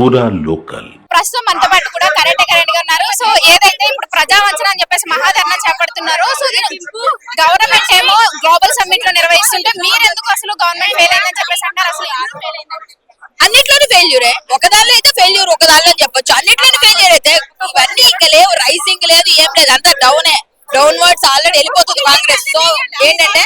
పూరా లోకల్. ప్రస్తుతం మనతో పాటు కూడా కరెంట్ గా ఉన్నారు. సో ఏదైతే ఇప్పుడు ప్రజావంచన అని చెప్పేసి మహాధర్నా చేపడుతున్నారో, సో గవర్నమెంట్ ఏమో గ్లోబల్ సమ్మిట్ లో నిర్వహిస్తుంటే మీరెందుకు అసలు గవర్నమెంట్ ఫెయిల్ అయిందని చెప్పేసి అంటారు? అసలు అన్నిట్లోనూ ఫెయిల్యూరే. ఒకదానిలో అయితే ఫెయిల్యూర్, ఒకదానిలో చెప్పొచ్చు. అన్నిట్లోనూ ఫెయిల్యూర్ అయితే ఇవన్నీ ఇంకా లేవు. రైజింగ్ లేదు, ఏం లేదు, అంతా డౌనే. డౌన్వర్డ్స్ ఆల్రెడీ వెళ్ళిపోతుంది కాంగ్రెస్. సో ఏంటంటే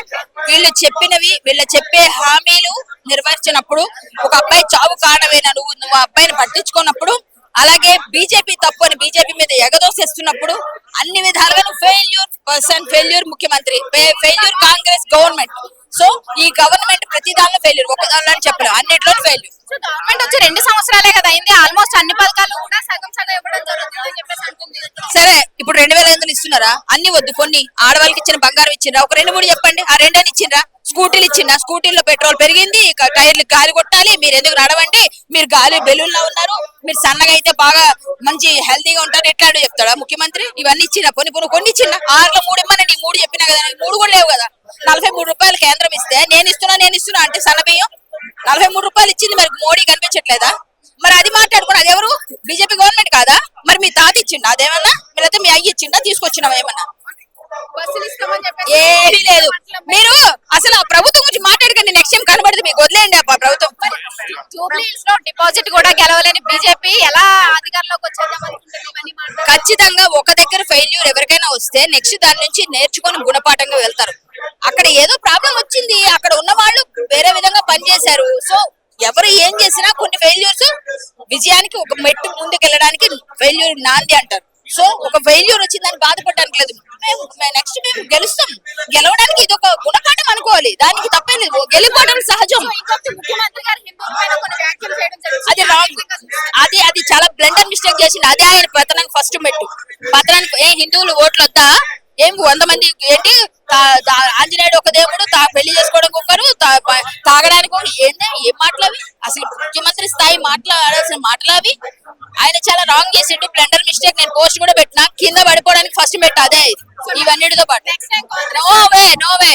వీళ్ళు చెప్పే హామీలు నెరవేర్చినప్పుడు, ఒక అబ్బాయి చావు కారణమేనా నువ్వు అబ్బాయిని పట్టించుకున్నప్పుడు, అలాగే బీజేపీ తప్పు అని బీజేపీ మీద ఎగదోసేస్తున్నప్పుడు అన్ని విధాలుగా నువ్వు ఫెయిల్యూర్ పర్సన్, ఫెయిల్యూర్ ముఖ్యమంత్రి, ఫెయిల్యూర్ కాంగ్రెస్ గవర్నమెంట్. సో ఈ గవర్నమెంట్ ప్రతి దానిలో ఫెయిల్యూర్, ఒక దానిలో చెప్పలేము, అన్నిట్లో ఫెయిల్యూర్. గవర్నమెంట్ వచ్చి 2 సంవత్సరాలే కదా అయింది. ఆల్మోస్ట్ అన్ని పథకాలు కూడా సగం సగం ఇవ్వడం జరుగుతుంది అని చెప్పేసి అంటుంది. సరే, ఇప్పుడు 2500 ఇస్తున్నారా? అన్ని వద్దు, కొన్ని ఆడవాళ్ళకి ఇచ్చిన బంగారం ఇచ్చిండ్రా? ఒక 2-3 చెప్పండి. ఆ 2 ఇచ్చిండ్రా? స్కూటీలు ఇచ్చిండ్రా? స్కూటీల్లో పెట్రోల్ పెరిగింది, టైర్లు గాలి కొట్టాలి, మీరు ఎందుకు నడవండి, మీరు గాలి బెలూన్లో ఉన్నారు, మీరు సన్నగా అయితే బాగా మంచి హెల్తీగా ఉంటారు, ఎట్లా చెప్తాడా ముఖ్యమంత్రి? ఇవన్నీ ఇచ్చిందా? కొన్ని ఇచ్చిందా? 6లో 3 ఇమ్మని 3 చెప్పినా కదా, 3 కూడా లేవు కదా. 43 రూపాయలు కేంద్రం ఇస్తే నేను ఇస్తున్నా అంటే సన్నబియ్యం 43 రూపాయలు ఇచ్చింది. మరి మోడీ కనిపించట్లేదా? మరి అది మాట్లాడుకుని అది ఎవరు? బీజేపీ గవర్నమెంట్ కాదా? మరి మీ తాత ఇచ్చిండా అదేమన్నా? లేకపోతే మీ అయ్యి ఇచ్చిండా? తీసుకొచ్చినావా ఏమన్నా? ఏమీ లేదు. మీరు అసలు ఆ ప్రభుత్వం గురించి మాట్లాడకండి. నెక్స్ట్ టైం కనబడితే మీకు వదిలేయండి ఆ ప్రభుత్వం. జూబ్లీహిల్స్ లో డిపాజిట్ కూడా గెలవలేని బీజేపీ ఎలా అధికారంలోకి వచ్చేద్దాం? ఖచ్చితంగా ఒక దగ్గర ఫెయిల్యూర్ ఎవరికైనా వస్తే నెక్స్ట్ దాని నుంచి నేర్చుకొని గుణపాఠంగా వెళ్తారు. అక్కడ ఏదో ప్రాబ్లం వచ్చింది, అక్కడ ఉన్న వాళ్ళు వేరే విధంగా పనిచేశారు. సో ఎవరు ఏం చేసినా కొన్ని ఫెయిల్యూర్స్ విజయానికి ఒక మెట్టు ముందుకు వెళ్ళడానికి ఫెయిల్యూర్ నాంది అంటారు. సో ఒక ఫెయిల్యూర్ వచ్చిందని బాధపడడానికి లేదు. నెక్స్ట్ మేము గెలుస్తాం. గెలవడానికి ఇది ఒక గుణపాఠం అనుకోవాలి, దానికి తప్పే లేదు. గెలుపోవడం సహజం. అది రాంగ్. అది చాలా బ్లండర్ మిస్టేక్ చేసింది. అదే ఆయన పతనానికి ఫస్ట్ మెట్టు. పతనానికి హిందువులు ఓట్లు వద్దా? ఏం 100 మంది ఏంటి? ఆంజనేయుడు ఒక దేవుడు, పెళ్లి చేసుకోవడానికి ఒకరు, తాగడానికి ఏంటి? ఏం మాటలవి? అసలు ముఖ్యమంత్రి స్థాయి మాట్లాడాల్సిన మాటలవి. ఆయన చాలా రాంగ్ చేసిండు, బ్లండర్ మిస్టేక్. నేను పోస్ట్ కూడా పెట్టినా, కింద పడిపోవడానికి ఫస్ట్ మెట్టు అదే. ఇవన్నిటితో పాటు నో వే